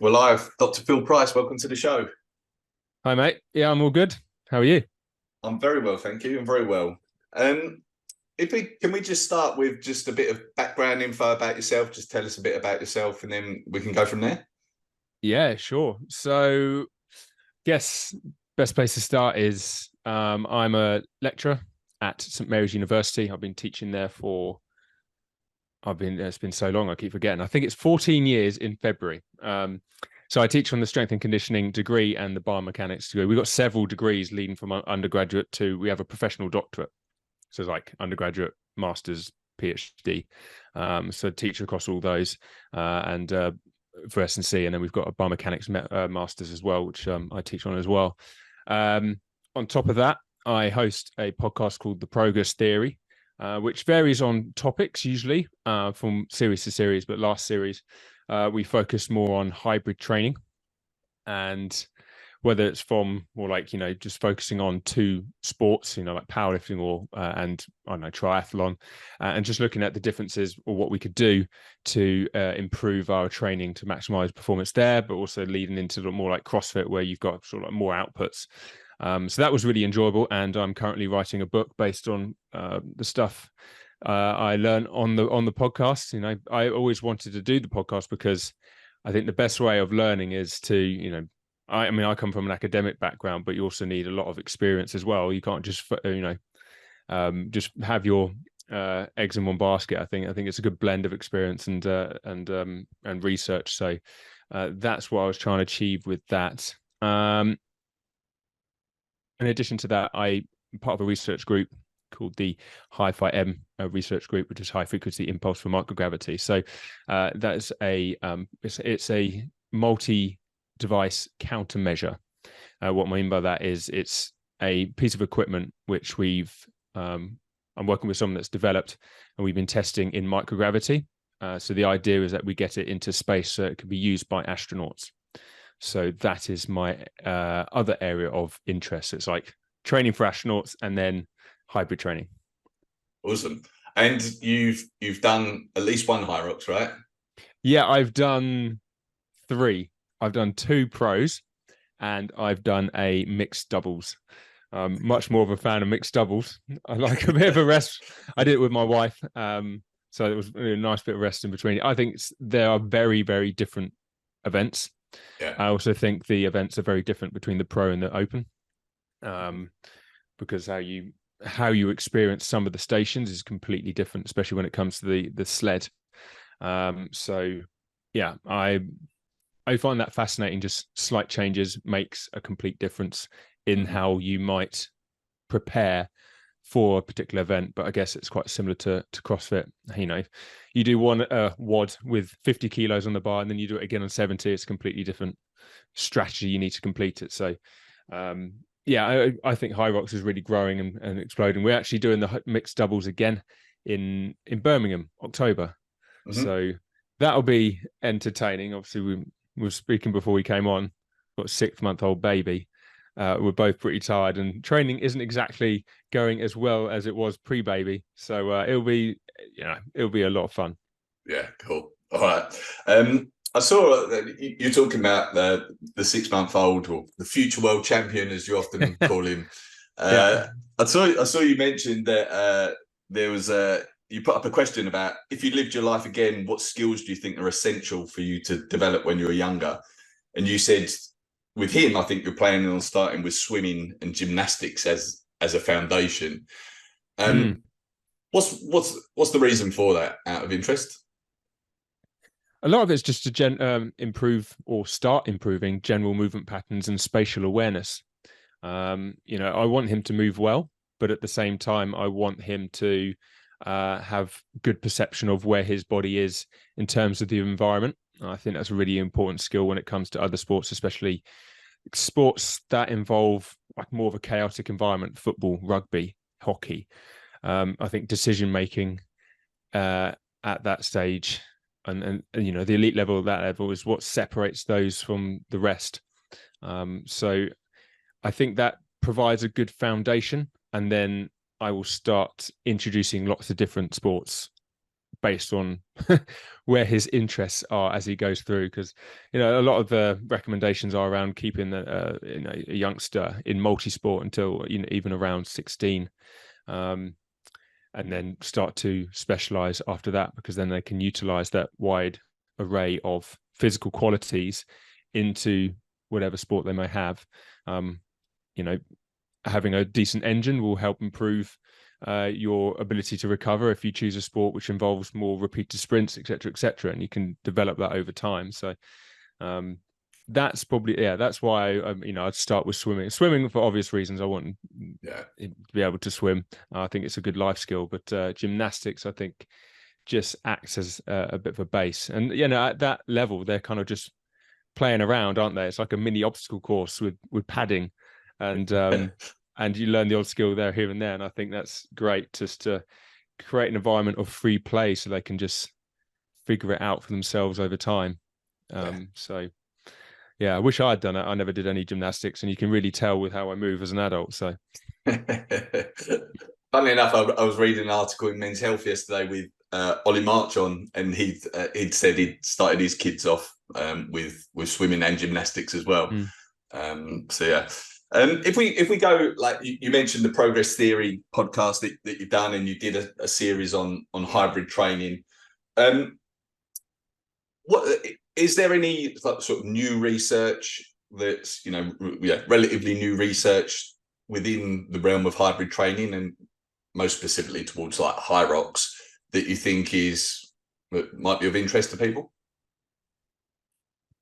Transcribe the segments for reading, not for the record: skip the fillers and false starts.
We're live. Dr. Phil Price, welcome to the show. Hi, mate. Yeah, I'm all good. How are you? I'm very well, thank you. I'm very well. Um, if we can we just start with just a bit of background info about yourself? Just tell us a bit about yourself, and then we can go from there. Yeah, sure. So, guess best place to start is I'm a lecturer at St Mary's University. I've been teaching there for it's been so long I keep forgetting. I think it's 14 years in February. So I teach on the strength and conditioning degree and the biomechanics degree. We've got several degrees leading from undergraduate to we have a professional doctorate. So it's like undergraduate, master's, PhD. So I teach across all those and for S&C, and then we've got a biomechanics masters as well, which I teach on as well. On top of that, I host a podcast called The Progress Theory, which varies on topics usually from series to series. But last series, we focused more on hybrid training, and whether it's from more like, just focusing on two sports, like powerlifting or and I don't know, triathlon, and just looking at the differences or what we could do to improve our training to maximize performance there, but also leading into more like CrossFit where you've got sort of like more outputs. So that was really enjoyable, and I'm currently writing a book based on the stuff I learned on the podcast. I always wanted to do the podcast because I think the best way of learning is to, I come from an academic background, but you also need a lot of experience as well. You can't just, just have your eggs in one basket. I think it's a good blend of experience and research. So that's what I was trying to achieve with that. In addition to that, I'm part of a research group called the HIFIm research group, which is high frequency impulse for microgravity. So that's it's a multi-device countermeasure. What I mean by that is it's a piece of equipment which I'm working with someone that's developed, and we've been testing in microgravity. So the idea is that we get it into space so it can be used by astronauts. So that is my other area of interest. It's like training for astronauts and then hybrid training. Awesome. And you've done at least one HYROX, right? Yeah, I've done 3. I've done 2 pros and I've done a mixed doubles. Much more of a fan of mixed doubles. I like a bit of a rest. I did it with my wife. So it was a nice bit of rest in between. I think there are very, very different events. Yeah. I also think the events are very different between the pro and the open, because how you experience some of the stations is completely different, especially when it comes to the sled. So yeah, I find that fascinating. Just slight changes makes a complete difference in how you might prepare for a particular event. But I guess it's quite similar to CrossFit. You do one WOD with 50 kilos on the bar, and then you do it again on 70. It's a completely different strategy you need to complete it. So yeah, I think HYROX is really growing and exploding. We're actually doing the mixed doubles again in Birmingham, October. So that'll be entertaining. Obviously, we were speaking before we came on. Got a 6-month-old baby. We're both pretty tired, and training isn't exactly going as well as it was pre-baby. So it'll be a lot of fun. Yeah, cool. All right. I saw that you're talking about the 6-month-old, or the future world champion, as you often call him. Yeah. I saw you mentioned that there was you put up a question about, if you lived your life again, what skills do you think are essential for you to develop when you were younger? And you said with him, I think you're planning on starting with swimming and gymnastics as a foundation. What's the reason for that, out of interest? A lot of it's just to improve or start improving general movement patterns and spatial awareness. I want him to move well, but at the same time, I want him to have good perception of where his body is in terms of the environment. I think that's a really important skill when it comes to other sports, especially sports that involve like more of a chaotic environment: football, rugby, hockey. I think decision making at that stage and the elite level of that level is what separates those from the rest. So I think that provides a good foundation, and then I will start introducing lots of different sports based on where his interests are as he goes through. Because, you know, a lot of the recommendations are around keeping a youngster in multi-sport until, you know, even around 16. And then start to specialize after that, because then they can utilize that wide array of physical qualities into whatever sport they may have. You know, having a decent engine will help improve your ability to recover if you choose a sport which involves more repeated sprints, etc., and you can develop that over time. So that's probably, yeah, that's why you know, I'd start with swimming for obvious reasons. I want to be able to swim. I think it's a good life skill, but gymnastics, I think, just acts as a bit of a base. And, you know, at that level, they're kind of just playing around, aren't they? It's like a mini obstacle course with padding, and and you learn the odd skill there, here and there. And I think that's great, just to create an environment of free play so they can just figure it out for themselves over time. So yeah, I wish I'd done it. I never did any gymnastics, and you can really tell with how I move as an adult. So funnily enough, I was reading an article in Men's Health yesterday with Ollie March on, and he'd said he'd started his kids off with swimming and gymnastics as well. So yeah. If we go, like you mentioned the progress theory podcast that you've done, and you did a series on hybrid training. What is there any sort of new research that's, you know, relatively new research within the realm of hybrid training, and most specifically towards like HYROX, that you think that might be of interest to people?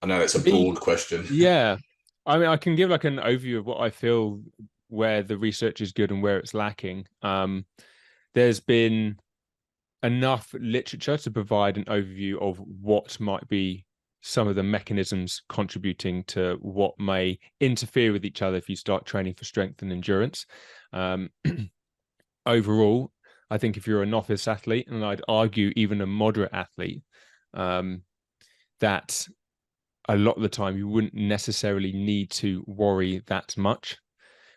I know it's a broad question. Yeah, I mean, I can give like an overview of what I feel, where the research is good and where it's lacking. There's been enough literature to provide an overview of what might be some of the mechanisms contributing to what may interfere with each other if you start training for strength and endurance. Overall, I think if you're a novice athlete, and I'd argue even a moderate athlete, that a lot of the time you wouldn't necessarily need to worry that much.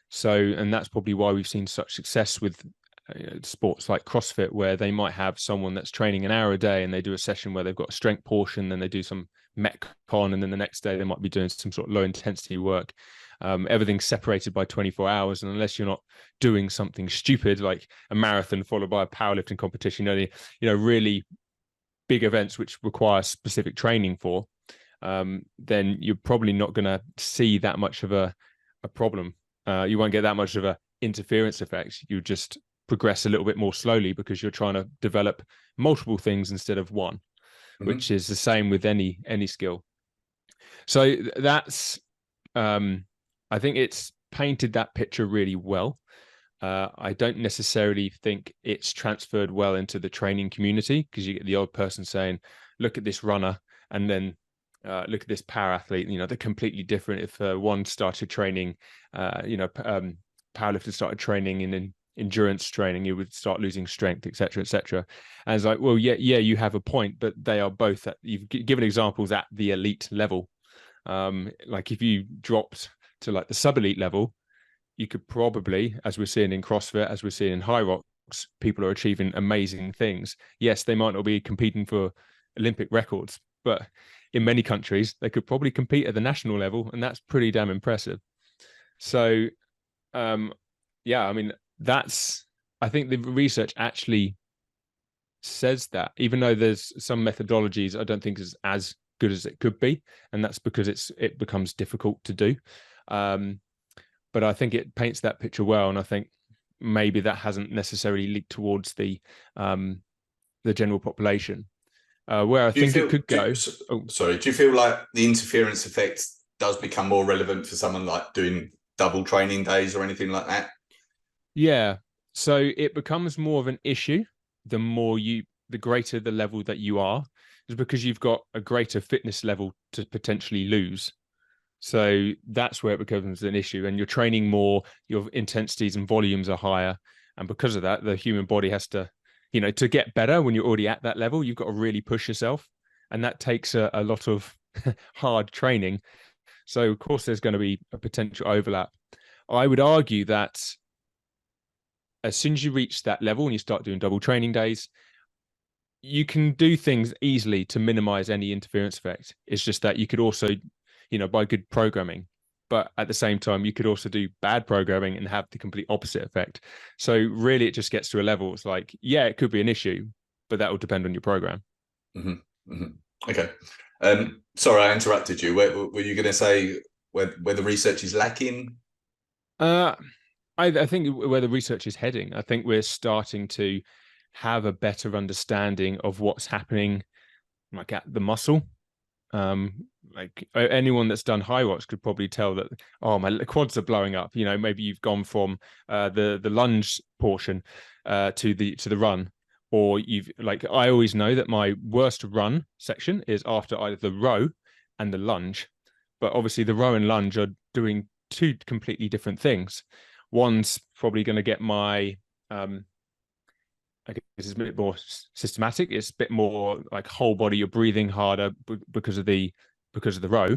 So, and that's probably why we've seen such success with sports like CrossFit, where they might have someone that's training an hour a day, and they do a session where they've got a strength portion, then they do some metcon, and then the next day they might be doing some sort of low intensity work. Everything's separated by 24 hours, and unless you're not doing something stupid like a marathon followed by a powerlifting competition, you know, really big events which require specific training for, then you're probably not going to see that much of a problem. You won't get that much of a interference effect. You just progress a little bit more slowly because you're trying to develop multiple things instead of one, which is the same with any skill. So that's I think it's painted that picture really well. I don't necessarily think it's transferred well into the training community, because you get the odd person saying, look at this runner, and then look at this power athlete. You know, they're completely different. If one started training, powerlifter started training in endurance training, you would start losing strength, etc. And it's like, well, yeah, you have a point, but they are both you've given examples at the elite level. Like if you dropped to like the sub-elite level, you could probably, as we're seeing in CrossFit, as we're seeing in HYROX, people are achieving amazing things. Yes, they might not be competing for Olympic records, but in many countries, they could probably compete at the national level, and that's pretty damn impressive. So, yeah, I mean, I think the research actually says that, even though there's some methodologies I don't think is as good as it could be, and that's because it becomes difficult to do. But I think it paints that picture well, and I think maybe that hasn't necessarily leaked towards the general population. Where I think it could go. Sorry, do you feel like the interference effect does become more relevant for someone like doing double training days or anything like that? Yeah. So it becomes more of an issue the greater the level that you are, is because you've got a greater fitness level to potentially lose. So that's where it becomes an issue, and you're training more, your intensities and volumes are higher. And because of that, the human body has to, you know, to get better when you're already at that level, you've got to really push yourself. And that takes a lot of hard training. So of course, there's going to be a potential overlap. I would argue that as soon as you reach that level and you start doing double training days, you can do things easily to minimize any interference effect. It's just that you could also, by good programming, but at the same time, you could also do bad programming and have the complete opposite effect. So really, it just gets to a level. It's like, yeah, it could be an issue, but that will depend on your program. Mm-hmm. Mm-hmm. Okay. Sorry, I interrupted you. Were you going to say where the research is lacking? I think where the research is heading, I think we're starting to have a better understanding of what's happening, like at the muscle. Like anyone that's done HYROX could probably tell that, oh, my quads are blowing up. Maybe you've gone from the lunge portion to the run, or I always know that my worst run section is after either the row and the lunge, but obviously the row and lunge are doing two completely different things. One's probably going to get my I guess it's a bit more systematic. It's a bit more like whole body. You're breathing harder because of the row,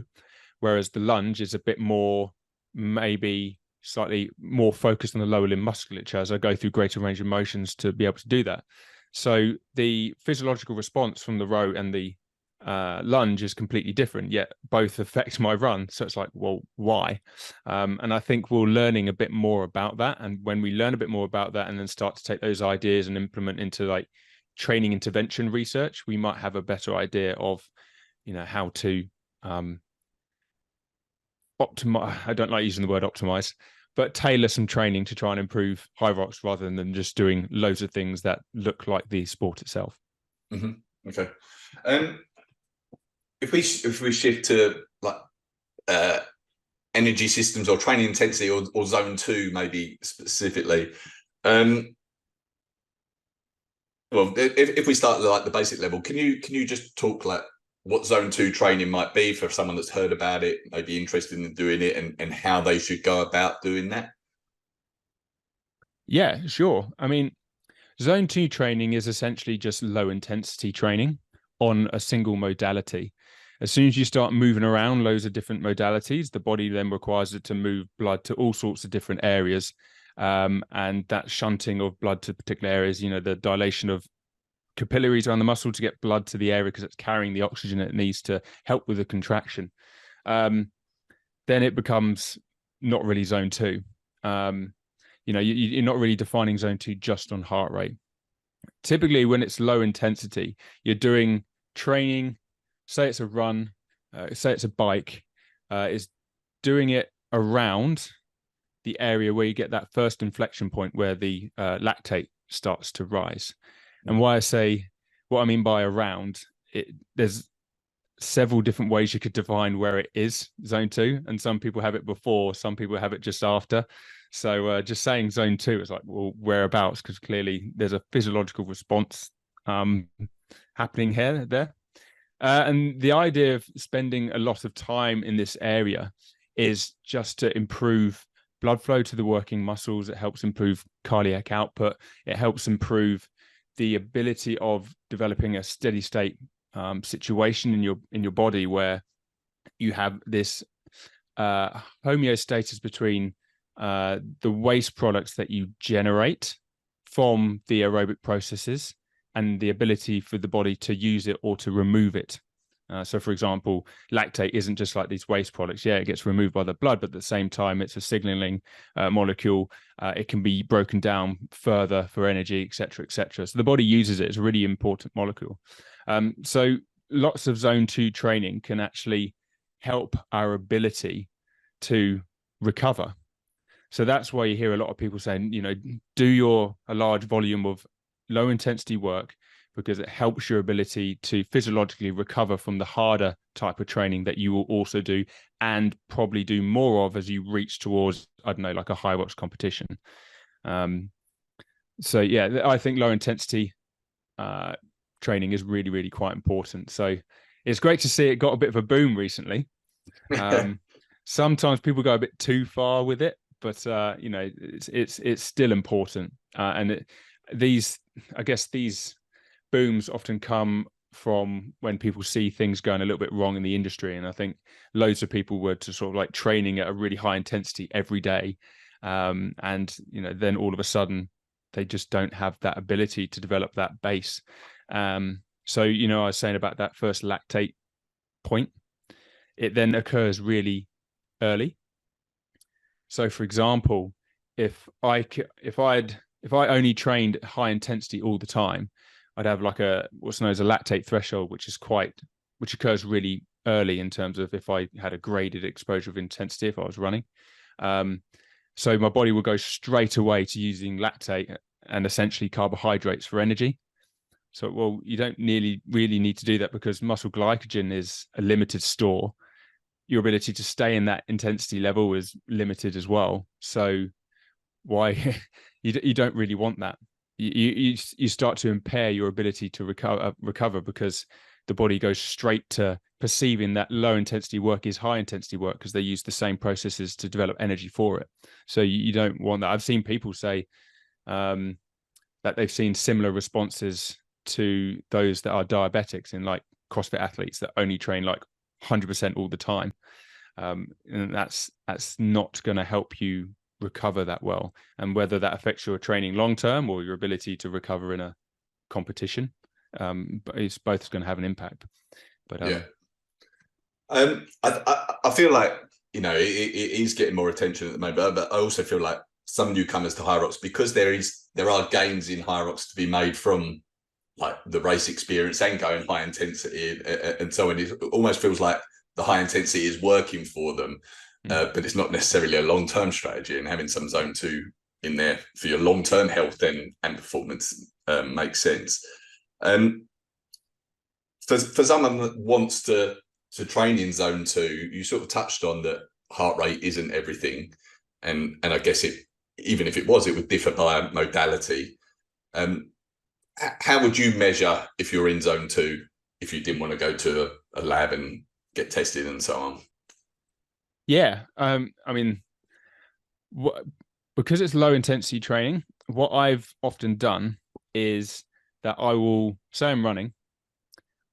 whereas the lunge is a bit more, maybe slightly more focused on the lower limb musculature as I go through greater range of motions to be able to do that. So the physiological response from the row and the lunge is completely different, yet both affect my run. So it's like, well, why? And I think we're learning a bit more about that. And when we learn a bit more about that and then start to take those ideas and implement into like training intervention research, we might have a better idea of, how to optimize. I don't like using the word optimize, but tailor some training to try and improve HYROX rather than just doing loads of things that look like the sport itself. Mm-hmm. Okay. If we shift to like energy systems or training intensity or zone 2 maybe specifically, well, if we start at like the basic level, can you just talk like what zone 2 training might be for someone that's heard about it, maybe interested in doing it, and how they should go about doing that? Yeah, sure. I mean, zone 2 training is essentially just low intensity training on a single modality. As soon as you start moving around loads of different modalities, the body then requires it to move blood to all sorts of different areas. And that shunting of blood to particular areas, the dilation of capillaries around the muscle to get blood to the area because it's carrying the oxygen it needs to help with the contraction. Then it becomes not really zone 2. You're not really defining zone 2 just on heart rate. Typically, when it's low intensity, you're doing training, say it's a run, say it's a bike, is doing it around the area where you get that first inflection point where the lactate starts to rise. And what I mean by around, there's several different ways you could define where it is zone 2, and some people have it before, some people have it just after. So just saying zone 2 is like, well, whereabouts? Because clearly there's a physiological response happening there. And the idea of spending a lot of time in this area is just to improve blood flow to the working muscles. It helps improve cardiac output. It helps improve the ability of developing a steady state situation in your body where you have this homeostasis between the waste products that you generate from the aerobic processes and the ability for the body to use it or to remove it. So, for example, lactate isn't just like these waste products. Yeah, it gets removed by the blood, but at the same time, it's a signaling molecule. It can be broken down further for energy, et cetera, et cetera. So the body uses it. It's a really important molecule. So lots of zone 2 training can actually help our ability to recover. So that's why you hear a lot of people saying, do a large volume of low intensity work, because it helps your ability to physiologically recover from the harder type of training that you will also do and probably do more of as you reach towards, I don't know, like a HYROX competition. So yeah, I think low intensity training is really, really quite important. So it's great to see it got a bit of a boom recently. Sometimes people go a bit too far with it, but it's still important. And these booms often come from when people see things going a little bit wrong in the industry. And I think loads of people were to sort of like training at a really high intensity every day. And then all of a sudden they just don't have that ability to develop that base. So, you know, I was saying about that first lactate point, it then occurs really early. So, for example, if I only trained high intensity all the time, I'd have like what's known as a lactate threshold, which occurs really early in terms of if I had a graded exposure of intensity, if I was running. So my body will go straight away to using lactate and essentially carbohydrates for energy. So, well, you don't really need to do that because muscle glycogen is a limited store. Your ability to stay in that intensity level is limited as well. So why you don't really want that. You start to impair your ability to recover because the body goes straight to perceiving that low intensity work is high intensity work because they use the same processes to develop energy for it. So you don't want that. I've seen people say that they've seen similar responses to those that are diabetics in like CrossFit athletes that only train like 100% all the time. And that's not going to help you recover that well. And whether that affects your training long term or your ability to recover in a competition, but it's both going to have an impact. But yeah, I feel like, you know, it is getting more attention at the moment, but I also feel like some newcomers to HYROX, because there are gains in HYROX to be made from like the race experience and going high intensity and so on. It almost feels like the high intensity is working for them, but it's not necessarily a long-term strategy, and having some zone 2 in there for your long-term health and performance makes sense. For someone that wants to train in zone 2, you sort of touched on that heart rate isn't everything, and I guess even if it was, it would differ by modality. How would you measure if you're in zone 2 if you didn't want to go to a lab and get tested and so on? Yeah, I mean, because it's low intensity training, what I've often done is that I will say I'm running.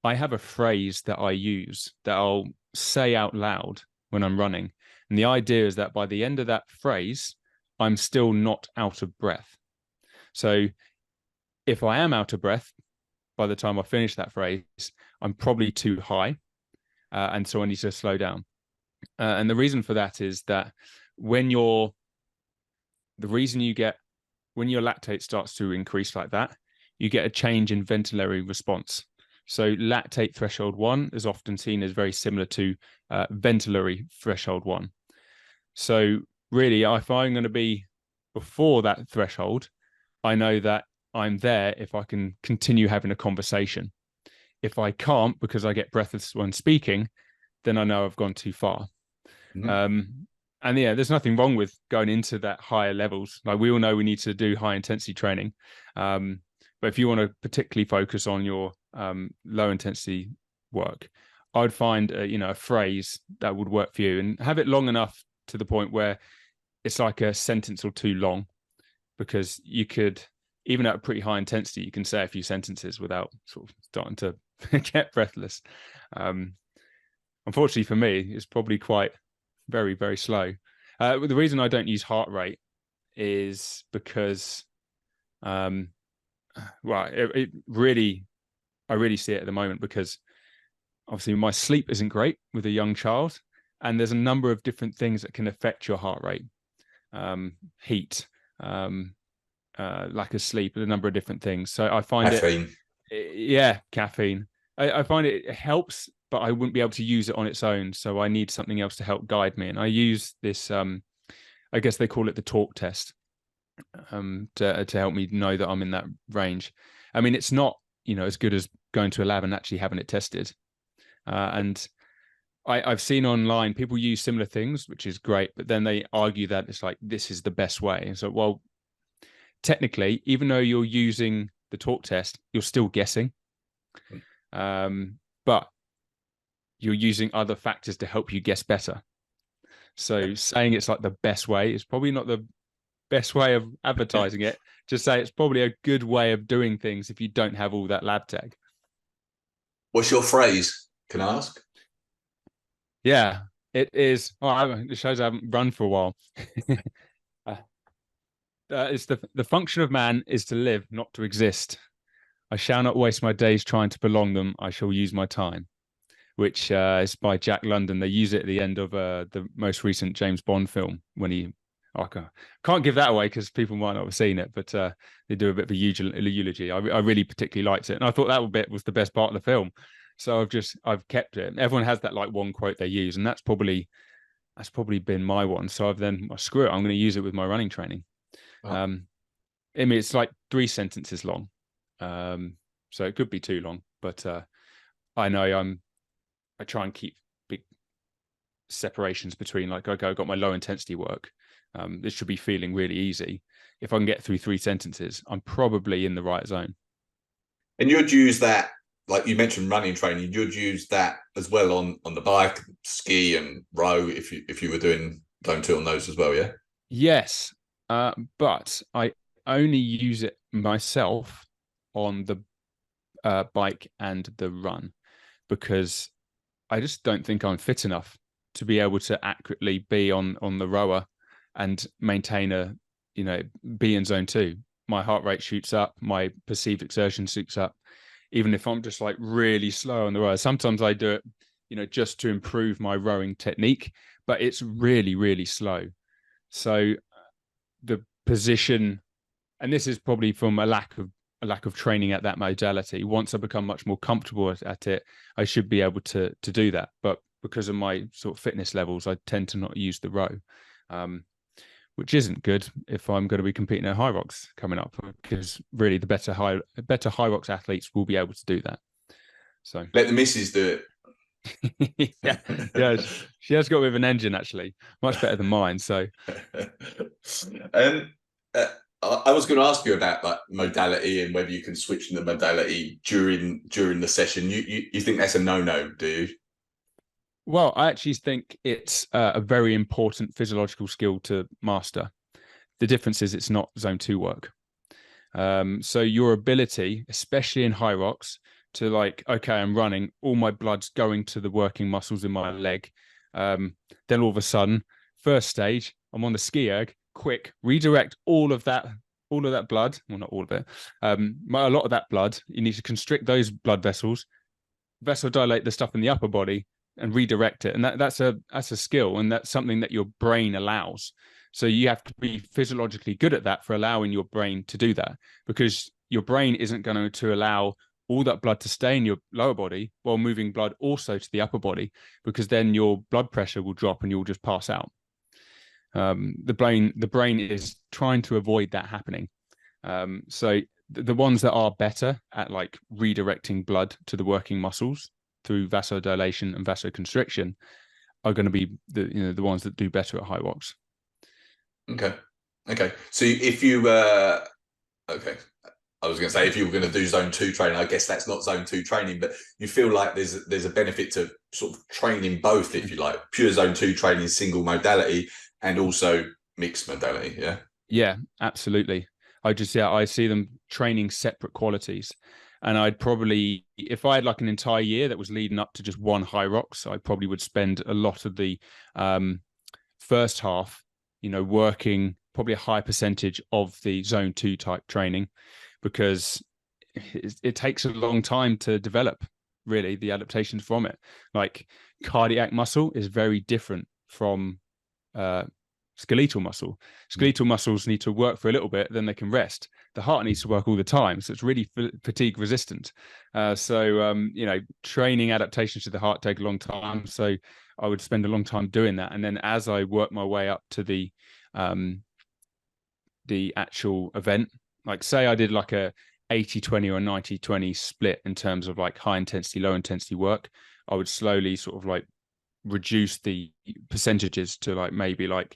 I have a phrase that I use that I'll say out loud when I'm running. And the idea is that by the end of that phrase, I'm still not out of breath. So if I am out of breath by the time I finish that phrase, I'm probably too high. And so I need to slow down. And the reason for that is that when your lactate starts to increase like that, you get a change in ventilatory response. So lactate threshold 1 is often seen as very similar to ventilatory threshold 1. So really, if I'm going to be before that threshold, I know that I'm there if I can continue having a conversation. If I can't because I get breathless when speaking, then I know I've gone too far. And yeah, there's nothing wrong with going into that higher levels. Like we all know we need to do high intensity training. But if you want to particularly focus on your low intensity work, I'd find a phrase that would work for you and have it long enough to the point where it's like a sentence or two long, because you could, even at a pretty high intensity, you can say a few sentences without sort of starting to get breathless. Unfortunately for me, it's probably quite very, very slow. The reason I don't use heart rate is because, I really see it at the moment because obviously my sleep isn't great with a young child, and there's a number of different things that can affect your heart rate. Heat, lack of sleep, a number of different things. So I find caffeine. Caffeine. I find it helps, but I wouldn't be able to use it on its own. So I need something else to help guide me. And I use this, I guess they call it the talk test, to help me know that I'm in that range. I mean, it's not, as good as going to a lab and actually having it tested. And I've seen online people use similar things, which is great, but then they argue that it's like, this is the best way. And so, well, technically, even though you're using the talk test, you're still guessing. But you're using other factors to help you guess better. So saying it's like the best way is probably not the best way of advertising it. Just say it's probably a good way of doing things if you don't have all that lab tech. What's your phrase? Can I ask? Yeah, it is. It shows I haven't run for a while. It's the function of man is to live, not to exist. I shall not waste my days trying to prolong them. I shall use my time, which is by Jack London. They use it at the end of the most recent James Bond film when he. I can't give that away because people might not have seen it, but they do a bit of a eulogy. I really particularly liked it, and I thought that bit was the best part of the film. So I've kept it. Everyone has that like one quote they use, and that's probably been my one. So screw it. I'm going to use it with my running training. Oh. I mean, it's like 3 sentences long, so it could be too long, but I know I try and keep big separations between like, okay, I've got my low intensity work. This should be feeling really easy. If I can get through 3 sentences, I'm probably in the right zone. And you'd use that, like you mentioned running training, you'd use that as well on the bike, ski and row if you were doing zone 2 on those as well, yeah? Yes, but I only use it myself on the bike and the run because I just don't think I'm fit enough to be able to accurately be on the rower and maintain be in zone 2. My heart rate shoots up, my perceived exertion shoots up, even if I'm just like really slow on the rower. Sometimes I do it, just to improve my rowing technique, but it's really, really slow. So the position, and this is probably from a lack of training at that modality. Once I become much more comfortable at it, I should be able to do that. But because of my sort of fitness levels, I tend to not use the row, which isn't good if I'm going to be competing at HYROX coming up, because really the better HYROX athletes will be able to do that. So let the missus do it. yeah, she has got with an engine actually, much better than mine. So, uh, I was going to ask you about like modality and whether you can switch in the modality during the session. You think that's a no-no, do you? well, I actually think it's a very important physiological skill to master. The difference is it's not zone 2 work. So your ability, especially in HYROX, to like, okay, I'm running, all my blood's going to the working muscles in my leg. Then all of a sudden, first stage, I'm on the ski erg, quick, redirect all of that blood. Well, not all of it. A lot of that blood, you need to constrict those blood vessels, vasodilate the stuff in the upper body, and redirect it. And that's a skill, and that's something that your brain allows. So you have to be physiologically good at that for allowing your brain to do that, because your brain isn't going to allow all that blood to stay in your lower body while moving blood also to the upper body, because then your blood pressure will drop and you'll just pass out. The brain is trying to avoid that happening. So the ones that are better at like redirecting blood to the working muscles through vasodilation and vasoconstriction are going to be the ones that do better at HYROX. Okay. So if you okay, I was going to say if you were going to do zone 2 training, I guess that's not zone 2 training, but you feel like there's a benefit to sort of training both, if you like, pure zone 2 training, single modality, and also mixed modality. Yeah. Yeah, absolutely. I see them training separate qualities. And I'd probably, if I had like an entire year that was leading up to just one HYROX, I probably would spend a lot of the first half, working probably a high percentage of the zone 2 type training, because it takes a long time to develop really the adaptations from it. Like cardiac muscle is very different from skeletal muscle. Skeletal muscles need to work for a little bit, then they can rest. The heart needs to work all the time, so it's really fatigue resistant. Training adaptations to the heart take a long time. So I would spend a long time doing that, and then as I work my way up to the actual event, like say I did like a 80-20 or a 90-20 split in terms of like high intensity, low intensity work, I would slowly sort of like reduce the percentages to like maybe like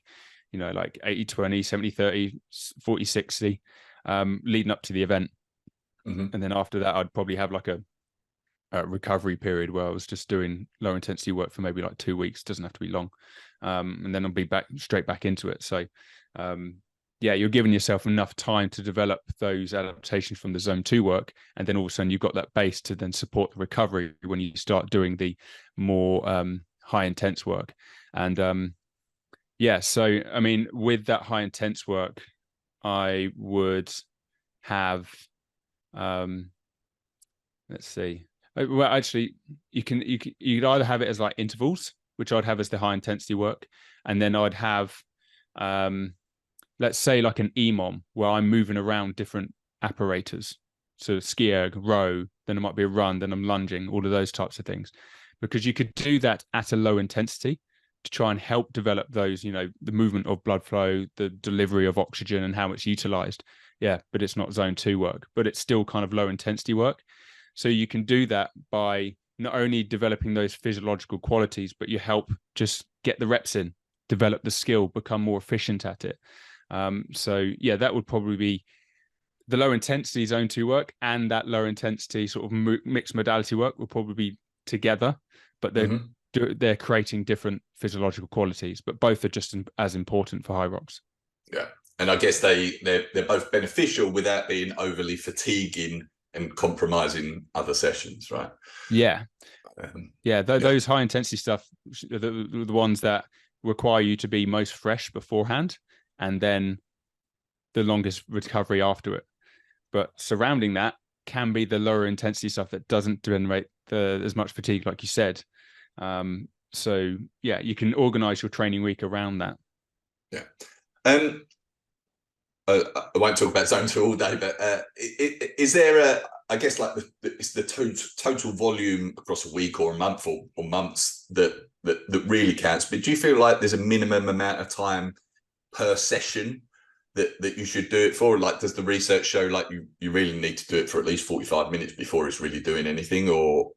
80-20, 70-30, 40-60, leading up to the event. Mm-hmm. And then after that I'd probably have like a recovery period where I was just doing low intensity work for maybe like 2 weeks. Doesn't have to be long, and then I'll be straight back into it. So you're giving yourself enough time to develop those adaptations from the zone 2 work, and then all of a sudden you've got that base to then support the recovery when you start doing the more high intense work. And so I mean, with that high intense work, I would have Let's see. Well, actually, you'd either have it as like intervals, which I'd have as the high intensity work, and then I'd have, let's say like an EMOM where I'm moving around different apparatus. So ski erg, row, then it might be a run, then I'm lunging, all of those types of things, because you could do that at a low intensity to try and help develop those, the movement of blood flow, the delivery of oxygen and how it's utilized. Yeah, but it's not zone 2 work, but it's still kind of low intensity work. So you can do that by not only developing those physiological qualities, but you help just get the reps in, develop the skill, become more efficient at it. So yeah, that would probably be the low intensity zone 2 work, and that low intensity sort of mixed modality work will probably be together, but they're creating different physiological qualities, but both are just as important for HYROX. Yeah, and I guess they're both beneficial without being overly fatiguing and compromising other sessions, right? Yeah. Those high intensity stuff, the ones that require you to be most fresh beforehand, and then the longest recovery after it. But surrounding that can be the lower intensity stuff that doesn't generate as much fatigue, like you said. So yeah, you can organize your training week around that. Yeah. I won't talk about zone 2 all day, but is there I guess like it's the total volume across a week or a month or months that really counts. But do you feel like there's a minimum amount of time per session that you should do it for? Like, does the research show like you really need to do it for at least 45 minutes before it's really doing anything, or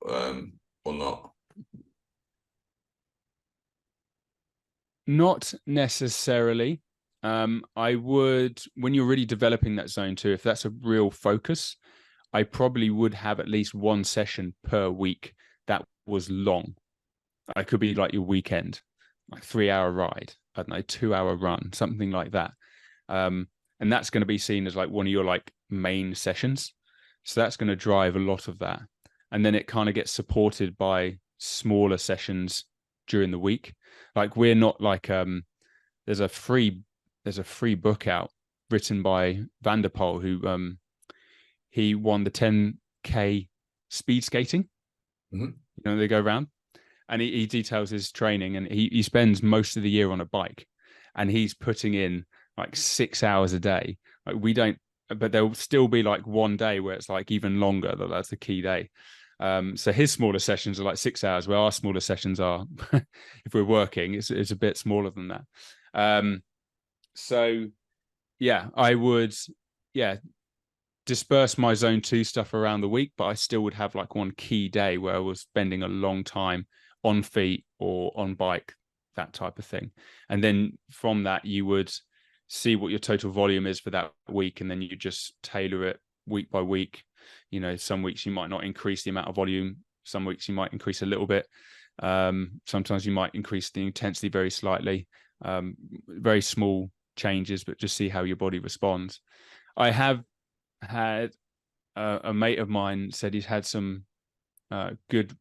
not? Not necessarily. I would, when you're really developing that zone 2, if that's a real focus, I probably would have at least one session per week that was long. I could be like your weekend, like 3-hour ride, I don't know, 2-hour run, something like that. And that's going to be seen as like one of your like main sessions. So that's going to drive a lot of that. And then it kind of gets supported by smaller sessions during the week. Like we're not like, there's a free book out written by Van der Poel, who he won the 10K speed skating. They go around, and he details his training, and he spends most of the year on a bike, and he's putting in like 6 hours a day. Like we don't, but there'll still be like one day where it's like even longer. That's the key day. So his smaller sessions are like 6 hours, where our smaller sessions are, if we're working, it's a bit smaller than that. So yeah, I would, disperse my zone 2 stuff around the week, but I still would have like one key day where I was spending a long time on feet or on bike, that type of thing. And then from that, you would see what your total volume is for that week, and then you just tailor it week by week. Some weeks you might not increase the amount of volume, some weeks you might increase a little bit. Sometimes you might increase the intensity very slightly, very small changes, but just see how your body responds. I have had a mate of mine said he's had some good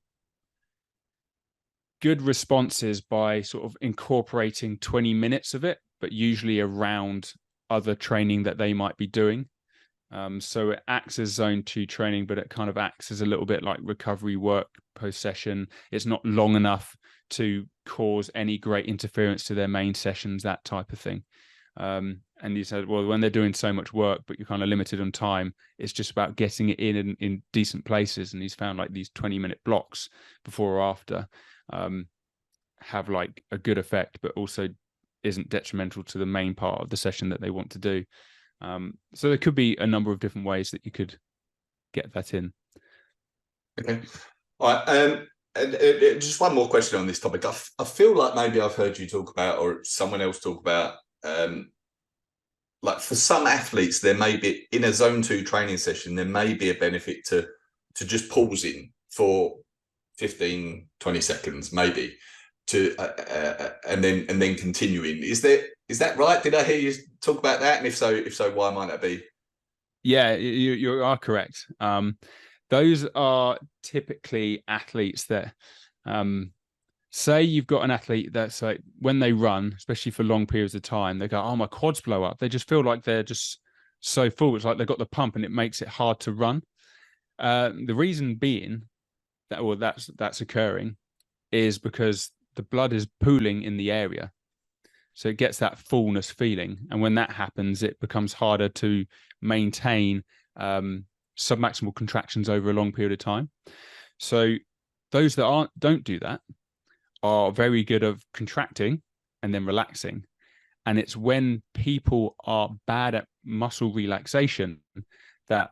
responses by sort of incorporating 20 minutes of it, but usually around other training that they might be doing. So it acts as zone 2 training, but it kind of acts as a little bit like recovery work post session. It's not long enough to cause any great interference to their main sessions, that type of thing. And he said, well, when they're doing so much work, but you're kind of limited on time, it's just about getting it in decent places. And he's found like these 20-minute blocks before or after have like a good effect, but also isn't detrimental to the main part of the session that they want to do. So there could be a number of different ways that you could get that in. Okay. All right. And just one more question on this topic. I feel like maybe I've heard you talk about, or someone else talk about, like for some athletes, there may be in a zone 2 training session, there may be a benefit to just pausing for 15, 20 seconds, maybe, to and then continuing. Is that right? Did I hear you talk about that? And if so, why might that be? Yeah, you are correct. Those are typically athletes that, say you've got an athlete that's like, when they run, especially for long periods of time, they go, oh, my quads blow up. They just feel like they're just so full. It's like they've got the pump and it makes it hard to run. The reason being that's occurring is because the blood is pooling in the area. So it gets that fullness feeling. And when that happens, it becomes harder to maintain submaximal contractions over a long period of time. So those that don't do that are very good at contracting and then relaxing. And it's when people are bad at muscle relaxation that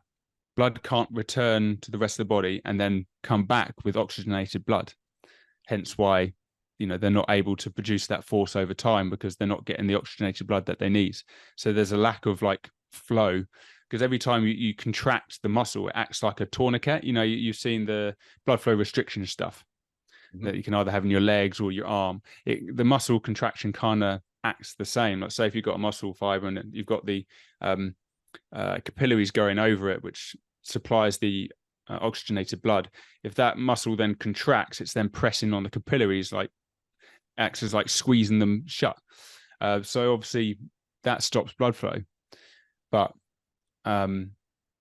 blood can't return to the rest of the body and then come back with oxygenated blood. Hence why, they're not able to produce that force over time, because they're not getting the oxygenated blood that they need. So there's a lack of flow, because every time you contract the muscle, it acts like a tourniquet. You've seen the blood flow restriction stuff that you can either have in your legs or your arm. The muscle contraction kind of acts the same. Like, say if you've got a muscle fiber and you've got the capillaries going over it, which supplies the oxygenated blood. If that muscle then contracts, it's then pressing on the capillaries, acts as squeezing them shut. So obviously that stops blood flow, but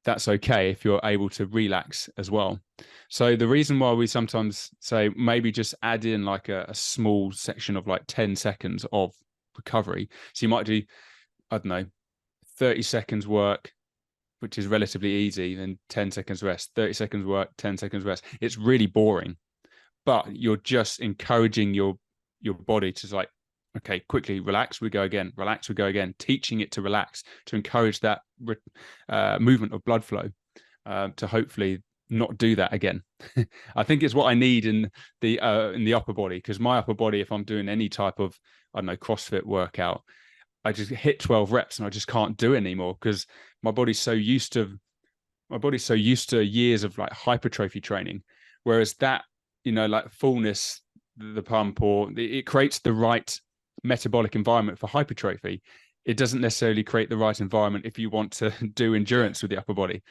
that's okay if you're able to relax as well. So the reason why we sometimes say maybe just add in a small section of 10 seconds of recovery. So you might do, I don't know, 30 seconds work, which is relatively easy, then 10 seconds rest, 30 seconds work, 10 seconds rest. It's really boring, but you're just encouraging your body to okay, quickly relax, we go again, relax, we go again, teaching it to relax, to encourage that movement of blood flow, to hopefully not do that again. I think it's what I need in the upper body, because my upper body, if I'm doing any type of, I don't know, CrossFit workout, I just hit 12 reps and I just can't do it anymore, because my body's so used to years of hypertrophy training, whereas that, fullness, the pump, or it creates the right metabolic environment for hypertrophy. It doesn't necessarily create the right environment if you want to do endurance with the upper body.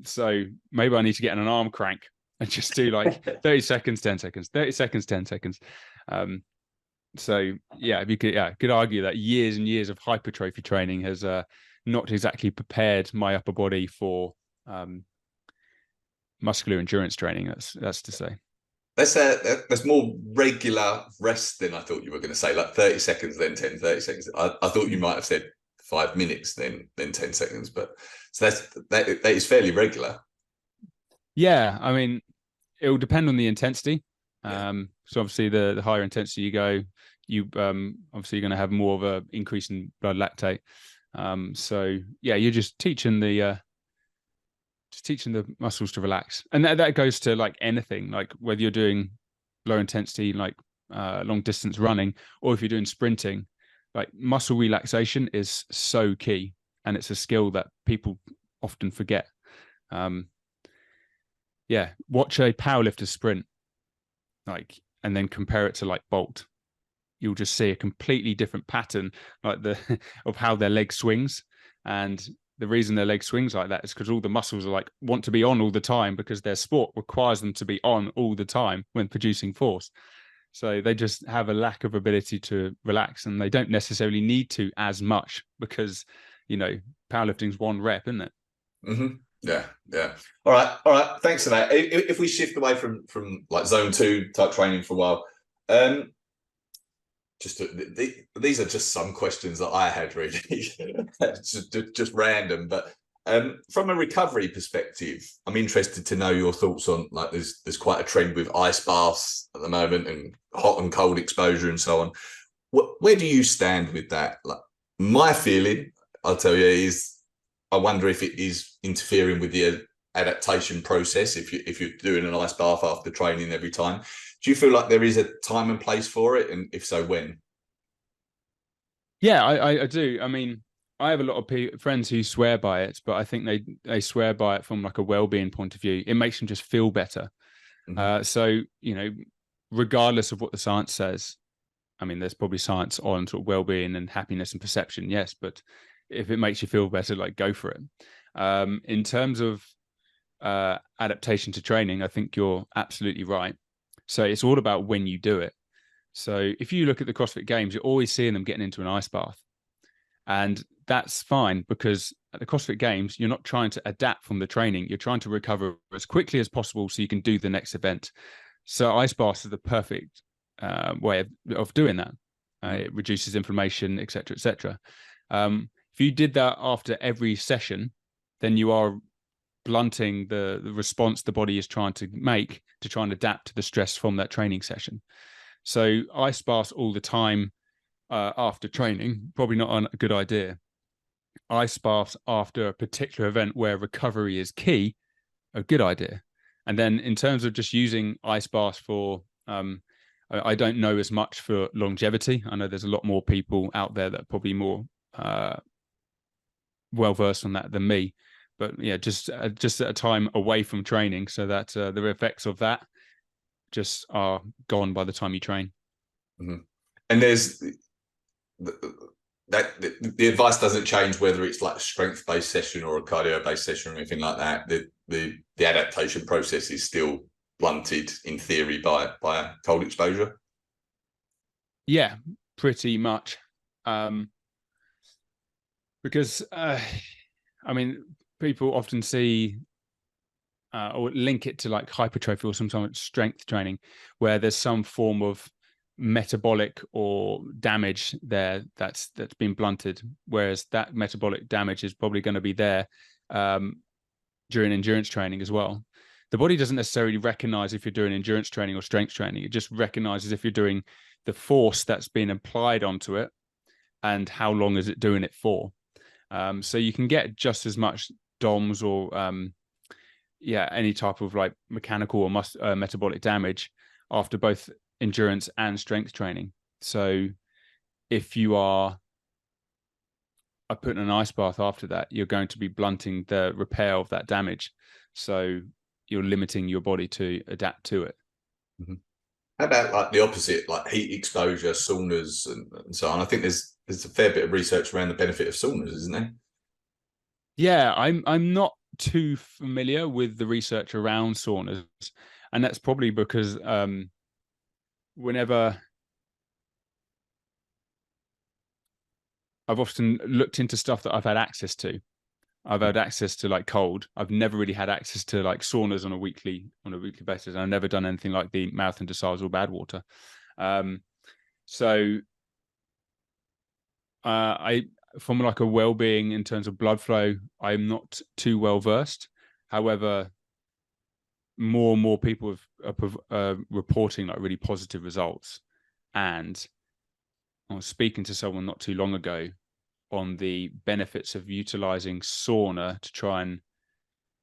So maybe I need to get in an arm crank and just do 30 seconds, 10 seconds, 30 seconds, 10 seconds. So yeah, if you could argue that years and years of hypertrophy training has not exactly prepared my upper body for muscular endurance training. That's to say. That's more regular rest than I thought you were going to say. 30 seconds, then 10, 30 seconds. I thought you might have said 5 minutes, then 10 seconds. But so that is fairly regular. Yeah, I mean, it will depend on the intensity. Yeah. So obviously the higher intensity you go, obviously you're going to have more of an increase in blood lactate. So yeah, you're just teaching the muscles to relax, and that goes to anything, whether you're doing low intensity long distance running, or if you're doing sprinting. Muscle relaxation is so key, and it's a skill that people often forget. Yeah, watch a powerlifter sprint, and then compare it to Bolt. You'll just see a completely different pattern, of how their leg swings. And the reason their leg swings like that is because all the muscles are want to be on all the time, because their sport requires them to be on all the time when producing force. So they just have a lack of ability to relax, and they don't necessarily need to as much, because powerlifting's one rep, isn't it? Mm-hmm. Yeah. All right. Thanks for that. If we shift away from zone 2 type training for a while, these are just some questions that I had, really. just random, but from a recovery perspective, I'm interested to know your thoughts on there's quite a trend with ice baths at the moment, and hot and cold exposure and so on. Where do you stand with that? My feeling, I'll tell you, is I wonder if it is interfering with the adaptation process if you're doing an ice bath after training every time. Do you feel like there is a time and place for it, and if so, when? Yeah, I do. I mean, I have a lot of friends who swear by it, but I think they swear by it from a well-being point of view. It makes them just feel better. Mm-hmm. So regardless of what the science says, I mean, there's probably science on sort of well-being and happiness and perception, yes, but if it makes you feel better, go for it. In terms of adaptation to training, I think you're absolutely right. So it's all about when you do it. So if you look at the CrossFit Games, you're always seeing them getting into an ice bath, and that's fine, because at the CrossFit Games, you're not trying to adapt from the training. You're trying to recover as quickly as possible so you can do the next event. So ice baths are the perfect way of doing that. It reduces inflammation, etc., etc. If you did that after every session, then you are blunting the response the body is trying to make to try and adapt to the stress from that training session. So ice baths all the time after training, probably not a good idea. Ice baths after a particular event where recovery is key, a good idea. And then in terms of just using ice baths for, I don't know as much for longevity. I know there's a lot more people out there that are probably more well-versed on that than me. But yeah, just at a time away from training so that the effects of that just are gone by the time you train. And there's the advice doesn't change whether it's like a strength-based session or a cardio-based session or anything like that. The adaptation process is still blunted in theory by cold exposure. Yeah, pretty much. Because I mean, people often see or link it to like hypertrophy or sometimes strength training, where there's some form of metabolic or damage there that's been blunted, whereas that metabolic damage is probably going to be there during endurance training as well. The body doesn't necessarily recognize if you're doing endurance training or strength training. It just recognizes if you're doing the force that's been applied onto it and how long is it doing it for. So you can get just as much DOMS or any type of like mechanical or metabolic damage after both endurance and strength training. So if you are putting an ice bath after that, you're going to be blunting the repair of that damage. So you're limiting your body to adapt to it. How about like the opposite, like heat exposure, saunas and so on? I think there's a fair bit of research around the benefit of saunas, isn't there? Yeah, I'm not too familiar with the research around saunas, and that's probably because whenever I've often looked into stuff that I've had access to, I've had access to like cold. I've never really had access to like saunas on a weekly basis. I've never done anything like the Marathon Dressage or Badwater. So I, from like a well-being in terms of blood flow, I'm not too well versed. However, more and more people are reporting like really positive results. And I was speaking to someone not too long ago on the benefits of utilizing sauna to try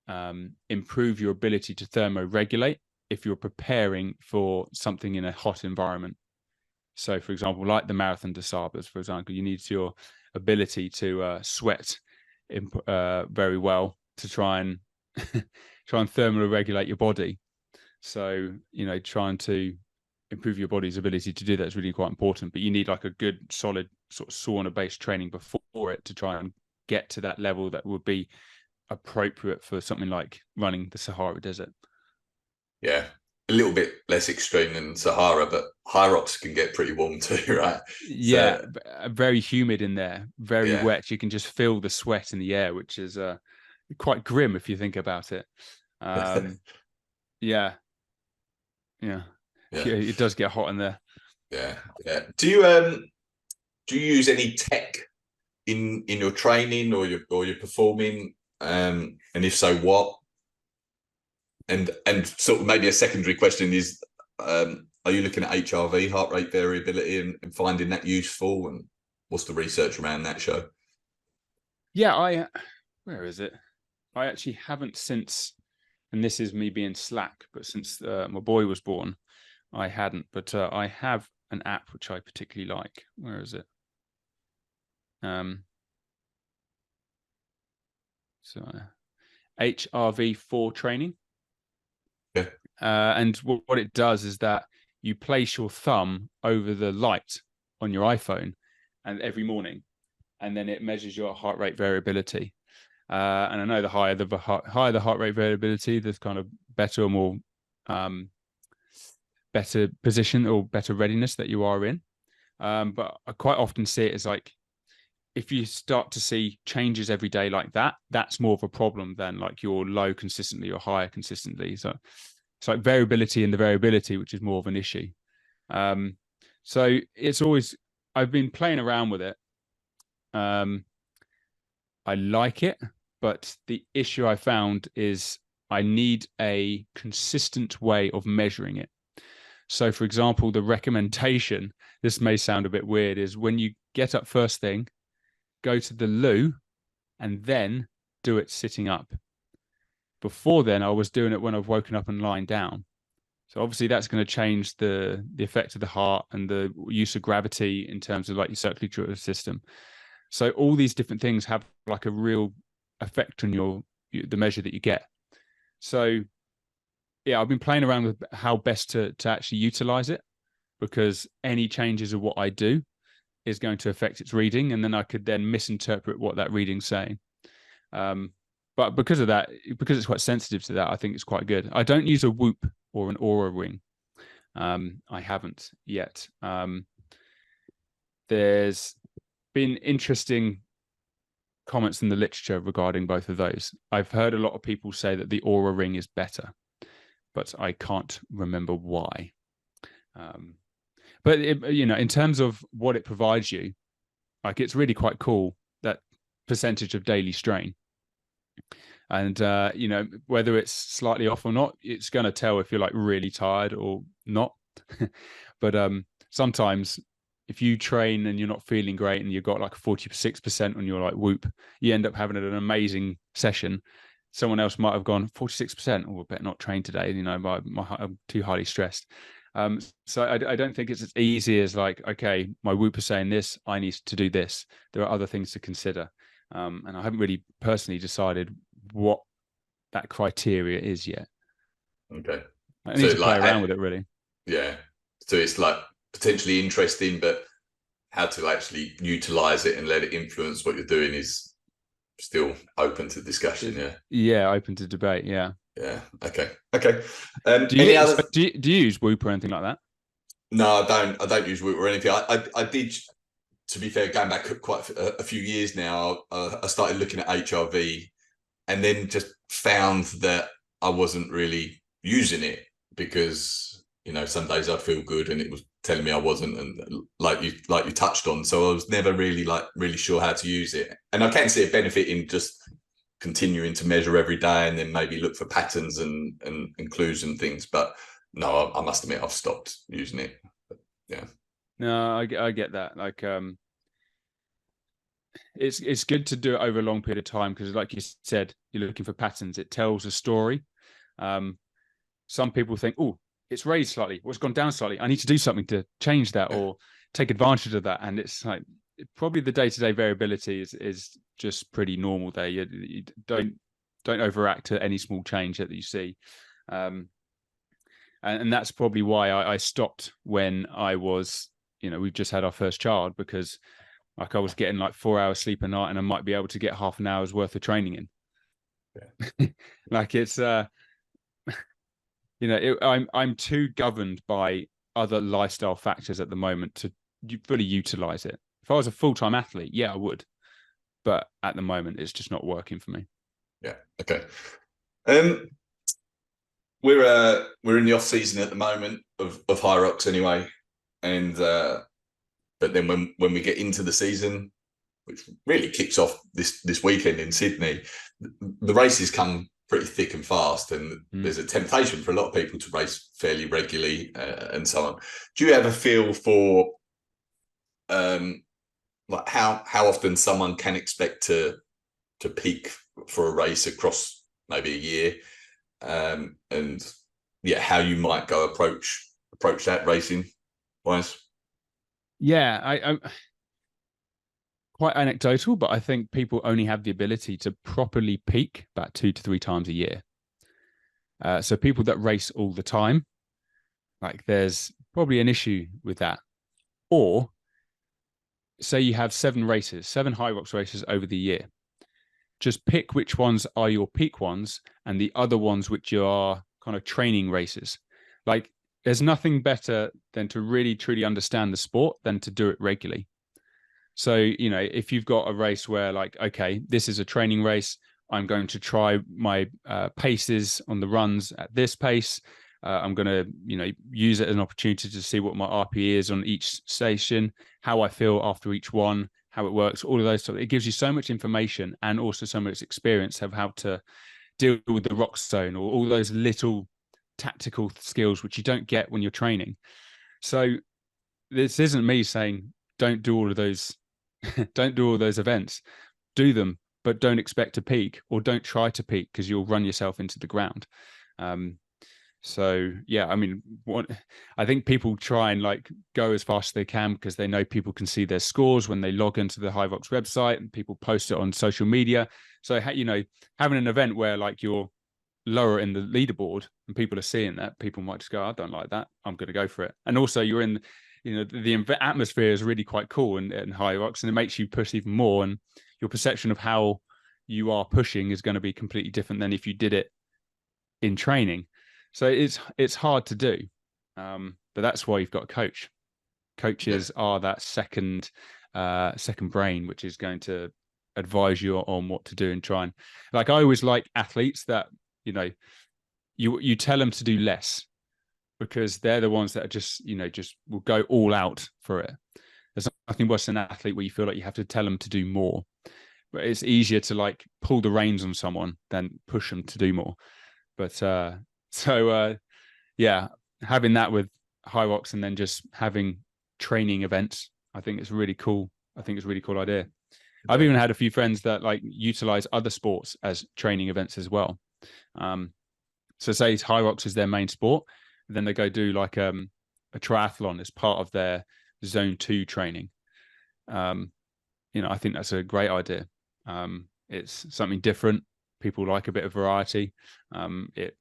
and improve your ability to thermoregulate if you're preparing for something in a hot environment. So, for example, like the Marathon Dressage, for example, you need your ability to sweat very well to try and thermoregulate your body. So, trying to improve your body's ability to do that is really quite important. But you need like a good, solid sort of sauna-based training before it to try and get to that level that would be appropriate for something like running the Sahara Desert. Yeah, a little bit less extreme than Sahara, but HYROX can get pretty warm too, right? Yeah, so, very humid in there, very wet. You can just feel the sweat in the air, which is quite grim if you think about it. Yeah, it does get hot in there. Yeah. Do you use any tech in your training or your performing? And if so, what? And sort of maybe a secondary question is, are you looking at HRV, heart rate variability, and finding that useful? And what's the research around that show? Yeah, where is it? I actually haven't since, and this is me being slack, but since my boy was born, I hadn't. But I have an app which I particularly like. Where is it? So HRV4 training. Yeah. And what it does is that you place your thumb over the light on your iPhone and every morning, and then it measures your heart rate variability. And I know the higher the heart rate variability, there's kind of better or more better position or better readiness that you are in. But I quite often see it as like if you start to see changes every day like that, that's more of a problem than like you're low consistently or higher consistently. So it's like variability in the variability, which is more of an issue. So it's always, I've been playing around with it. I like it, but the issue I found is I need a consistent way of measuring it. So for example, the recommendation, this may sound a bit weird, is when you get up first thing, go to the loo and then do it sitting up. Before then, I was doing it when I've woken up and lying down. So obviously that's going to change the effect of the heart and the use of gravity in terms of like your circulatory system. So all these different things have like a real effect on the measure that you get. So yeah, I've been playing around with how best to actually utilize it, because any changes of what I do is going to affect its reading, and then I could then misinterpret what that reading's saying. But because of that, because it's quite sensitive to that, I think it's quite good. I don't use a Whoop or an Aura ring. I haven't yet. There's been interesting comments in the literature regarding both of those. I've heard a lot of people say that the Aura ring is better, but I can't remember why. But in terms of what it provides you, like it's really quite cool, that percentage of daily strain. And whether it's slightly off or not, it's going to tell if you're like really tired or not. But sometimes if you train and you're not feeling great and you've got like 46% on your like Whoop, you end up having an amazing session. Someone else might have gone 46%. Oh, I better not train today. I'm too highly stressed. So I don't think it's as easy as like, okay, my Whoop is saying this, I need to do this. There are other things to consider. And I haven't really personally decided what that criteria is yet. Okay. I need to play around with it, really. Yeah. So it's like potentially interesting, but how to actually utilize it and let it influence what you're doing is still open to discussion. Yeah. Yeah, open to debate. Yeah. Yeah. Okay. Okay. Do you use Whoop or anything like that? No, I don't use Whoop or anything. I did, to be fair, going back quite a few years now, I started looking at HRV and then just found that I wasn't really using it because, some days I'd feel good and it was telling me I wasn't, and like you touched on. So I was never really sure how to use it. And I can see a benefit in just continuing to measure every day and then maybe look for patterns and clues and things. But no, I must admit I've stopped using it. But, yeah. No, I get that. Like, it's good to do it over a long period of time because, like you said, you're looking for patterns. It tells a story. Some people think, oh, it's raised slightly, or it's gone down slightly. I need to do something to change that or take advantage of that. And it's like probably the day-to-day variability is just pretty normal there. You don't overact to any small change that you see. And that's probably why I stopped when I was, we've just had our first child, because like I was getting like 4 hours sleep a night and I might be able to get half an hour's worth of training in. Yeah. Like it's, I'm too governed by other lifestyle factors at the moment to fully utilize it. If I was a full-time athlete, yeah, I would. But at the moment, it's just not working for me. Yeah. Okay. We're in the off season at the moment of HYROX anyway, and but then when we get into the season, which really kicks off this weekend in Sydney, the races come pretty thick and fast, and there's a temptation for a lot of people to race fairly regularly and so on. Do you have a feel for like how often someone can expect to peak for a race across maybe a year, and yeah, how you might go approach that racing wise? Yeah, I'm quite anecdotal, but I think people only have the ability to properly peak about 2 to 3 times a year. So people that race all the time, like there's probably an issue with that. Or say you have 7 HYROX races over the year. Just pick which ones are your peak ones and the other ones which are kind of training races. Like there's nothing better than to really truly understand the sport than to do it regularly. So, you know, if you've got a race where like, okay, this is a training race, I'm going to try my paces on the runs at this pace. I'm going to, you know, use it as an opportunity to see what my RPE is on each station, how I feel after each one, how it works, all of those stuff. It gives you so much information and also so much experience of how to deal with the ROX zone or all those little tactical skills which you don't get when you're training. So this isn't me saying don't do all of those, don't do all those events. Do them, but don't expect to peak, or don't try to peak because you'll run yourself into the ground. So yeah, I mean, I think people try and like go as fast as they can because they know people can see their scores when they log into the HYROX website, and people post it on social media. So you know, having an event where like you're lower in the leaderboard and people are seeing that, people might just go, I don't like that, I'm going to go for it. And also you're in, you know, the atmosphere is really quite cool in HYROX, and it makes you push even more, and your perception of how you are pushing is going to be completely different than if you did it in training. So it's hard to do, but that's why you've got a coach. Coaches are that second brain, which is going to advise you on what to do and try and, like, I always like athletes that, you know, you tell them to do less because they're the ones that are just, you know, just will go all out for it. There's nothing worse than an athlete where you feel like you have to tell them to do more. But it's easier to like pull the reins on someone than push them to do more. But yeah, having that with HYROX and then just having training events, I think it's really cool. I think it's a really cool idea. I've even had a few friends that like utilize other sports as training events as well. So say HYROX is their main sport, then they go do like a triathlon as part of their zone 2 training. You know, I think that's a great idea. It's something different. People like a bit of variety. It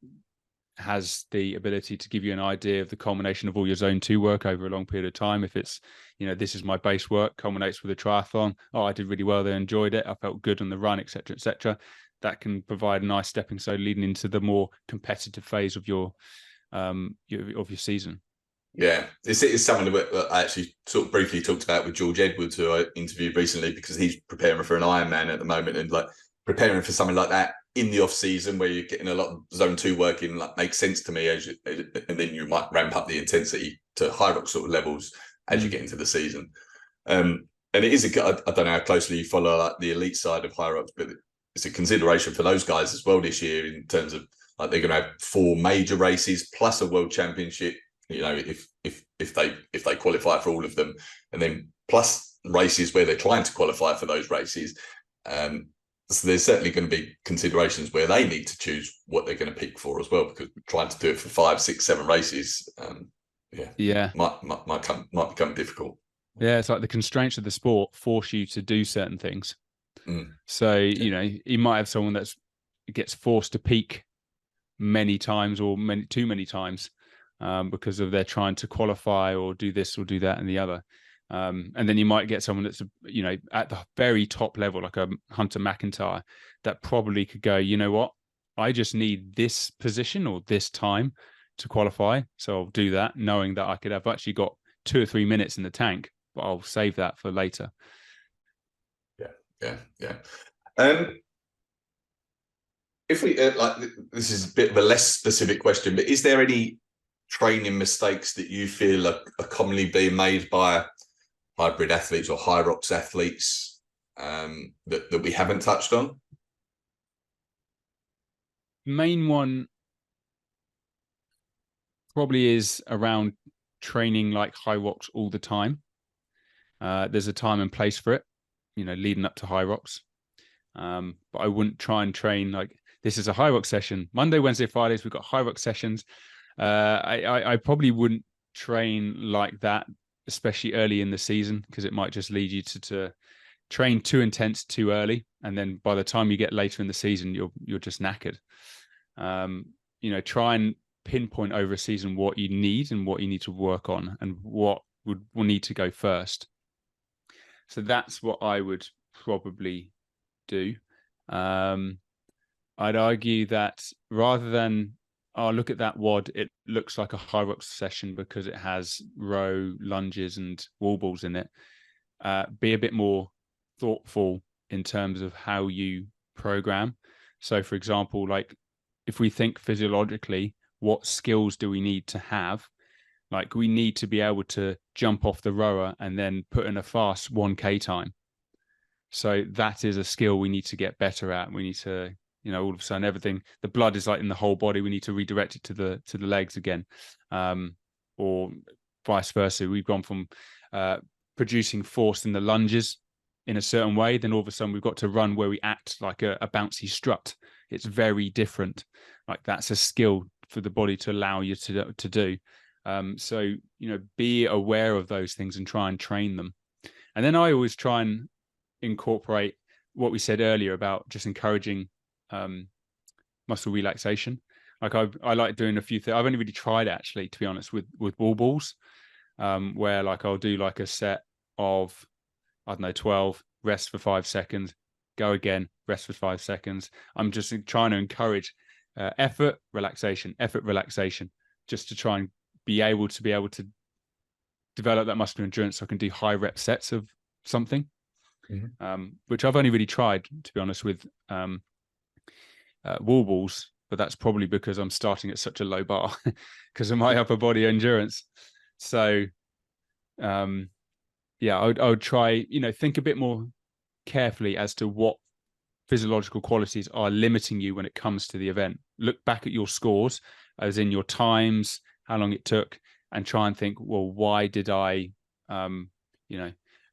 has the ability to give you an idea of the culmination of all your zone 2 work over a long period of time. If it's, you know, this is my base work, culminates with a triathlon. Oh, I did really well there, enjoyed it, I felt good on the run, etc., etc. That can provide a nice stepping stone leading into the more competitive phase of your season. Yeah, it's something that I actually sort of briefly talked about with George Edwards, who I interviewed recently, because he's preparing for an Ironman at the moment, and like preparing for something like that in the off season where you're getting a lot of zone 2 work in, like, makes sense to me. And then you might ramp up the intensity to HYROX sort of levels as you get into the season. And it is I don't know how closely you follow like the elite side of HYROX, but it's a consideration for those guys as well this year in terms of like they're going to have 4 major races plus a world championship. You know, if they qualify for all of them, and then plus races where they're trying to qualify for those races. So there's certainly going to be considerations where they need to choose what they're going to pick for as well, because trying to do it for 5, 6, 7 races, might become difficult. Yeah, it's like the constraints of the sport force you to do certain things. So, you know, you might have someone that gets forced to peak many times or too many times because of their trying to qualify or do this or do that and the other. And then you might get someone that's, you know, at the very top level, like a Hunter McIntyre, that probably could go, you know what, I just need this position or this time to qualify. So I'll do that, knowing that I could have actually got 2 or 3 minutes in the tank, but I'll save that for later. Yeah. If we like, this is a bit of a less specific question, but is there any training mistakes that you feel are commonly being made by hybrid athletes or HYROX athletes that we haven't touched on? Main one probably is around training like HYROX all the time. There's a time and place for it, you know, leading up to HYROX. But I wouldn't try and train like this is a HYROX session. Monday, Wednesday, Fridays, we've got HYROX sessions. I probably wouldn't train like that, especially early in the season, because it might just lead you to train too intense too early, and then by the time you get later in the season, you're just knackered. You know, try and pinpoint over a season what you need and what you need to work on, and what will need to go first. So that's what I would probably do. I'd argue that rather than look at that WOD, it looks like a HYROX session because it has row, lunges, and wall balls in it. be a bit more thoughtful in terms of how you program. So, for example, like if we think physiologically, what skills do we need to have? Like we need to be able to jump off the rower and then put in a fast 1K time. So that is a skill we need to get better at. We need to, all of a sudden everything, the blood is like in the whole body. We need to redirect it to the legs again, or vice versa. We've gone from producing force in the lunges in a certain way, then all of a sudden we've got to run where we act like a bouncy strut. It's very different. Like that's a skill for the body to allow you to do. So be aware of those things and try and train them. And then I always try and incorporate what we said earlier about just encouraging muscle relaxation. Like I like doing a few things. I've only really tried actually, to be honest, with wall balls, where like I'll do like a set of, I don't know, 12, rest for 5 seconds, go again, rest for 5 seconds. I'm just trying to encourage effort, relaxation, just to try and be able to develop that muscular endurance so I can do high rep sets of something. Which I've only really tried, to be honest, with wall balls, but that's probably because I'm starting at such a low bar because of my upper body endurance. So I would try, think a bit more carefully as to what physiological qualities are limiting you when it comes to the event. Look back at your scores, as in your times, how long it took, and try and think, well, why did I,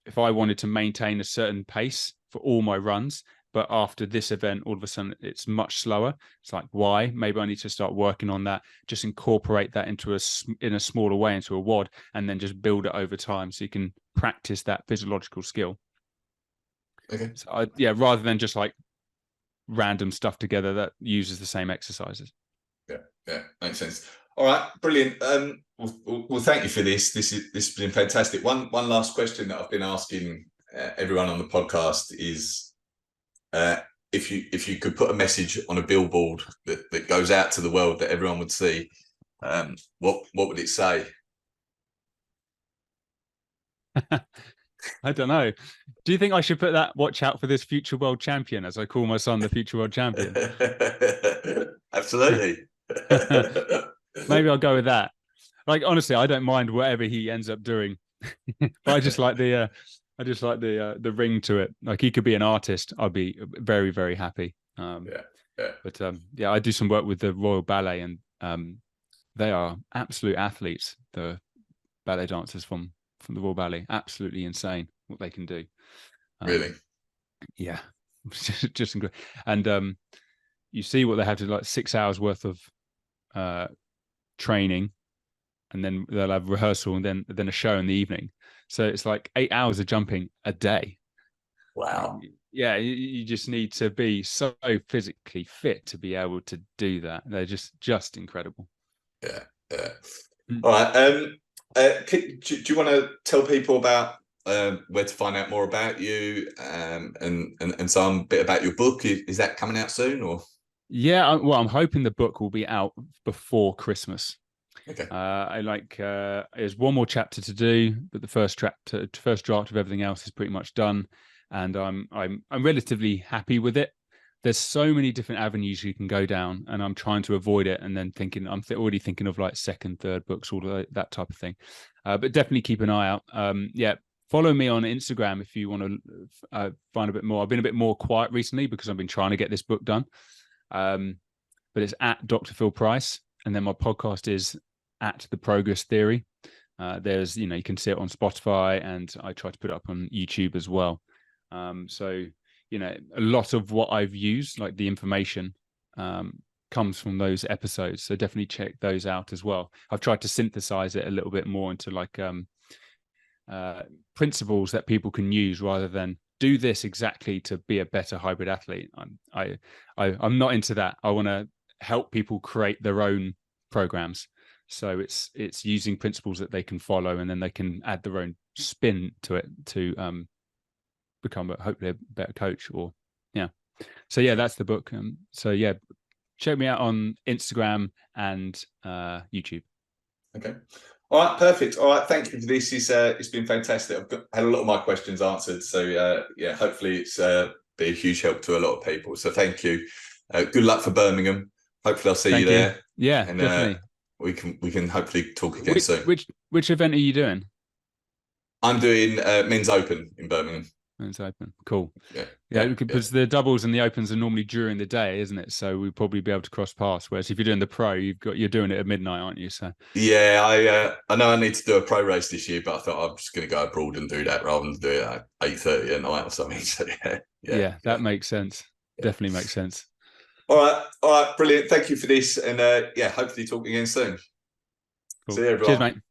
if I wanted to maintain a certain pace for all my runs, but after this event, all of a sudden it's much slower. It's like, why? Maybe I need to start working on that. Just incorporate that in a smaller way into a WOD, and then just build it over time so you can practice that physiological skill. Okay. So rather than just like random stuff together that uses the same exercises. Yeah, makes sense. All right, brilliant. Well, thank you for this. This has been fantastic. One last question that I've been asking everyone on the podcast is, if you could put a message on a billboard that goes out to the world that everyone would see, what would it say? I don't know. Do you think I should put that, watch out for this future world champion, as I call my son the future world champion? Absolutely. Maybe I'll go with that. Like, honestly, I don't mind whatever he ends up doing, but I just like the ring to it. Like, he could be an artist. I'd be very, very happy. But I do some work with the Royal Ballet, and they are absolute athletes. The ballet dancers from the Royal Ballet, absolutely insane what they can do. Really? Yeah, just incredible. And you see what they have to, like 6 hours worth of training, and then they'll have rehearsal, and then a show in the evening. So it's like 8 hours of jumping a day. Wow. Yeah, you just need to be so physically fit to be able to do that. They're just incredible. Yeah. All right. Do you want to tell people about where to find out more about you, and some bit about your book? Is that coming out soon, or? Yeah, I'm hoping the book will be out before Christmas. Okay. There's one more chapter to do, but the first draft of everything else is pretty much done, and I'm relatively happy with it. There's so many different avenues you can go down, and I'm trying to avoid it. And then already thinking of like second, third books, all of that type of thing. But definitely keep an eye out. Follow me on Instagram if you want to find a bit more. I've been a bit more quiet recently because I've been trying to get this book done. But it's at Dr. Phil Price, and then my podcast is at The Progress Theory. There's, you can see it on Spotify, and I try to put it up on YouTube as well. So a lot of what I've used, like the information, comes from those episodes. So definitely check those out as well. I've tried to synthesize it a little bit more into like principles that people can use, rather than do this exactly to be a better hybrid athlete. I'm not into that. I want to help people create their own programs. So it's using principles that they can follow, and then they can add their own spin to it to become hopefully a better coach. That's the book. Check me out on Instagram and YouTube. Okay. All right, perfect. All right, thank you for this. It's been fantastic. Had a lot of my questions answered. So yeah, hopefully it's be a huge help to a lot of people. So thank you. Good luck for Birmingham. Hopefully I'll see you there. Yeah, and definitely. We can hopefully talk again soon. Which event are you doing? I'm doing men's open in Birmingham. Men's open. Cool. Yeah, because the doubles and the opens are normally during the day, isn't it? So we'll probably be able to cross paths. Whereas if you're doing the pro, you're doing it at midnight, aren't you? So yeah, I know I need to do a pro race this year, but I thought I'm just going to go abroad and do that rather than do it at 8:30 at night or something. So yeah, that makes sense. Definitely makes sense. All right, brilliant. Thank you for this, and yeah, hopefully talk again soon. Cool. See you, everyone. Cheers, mate.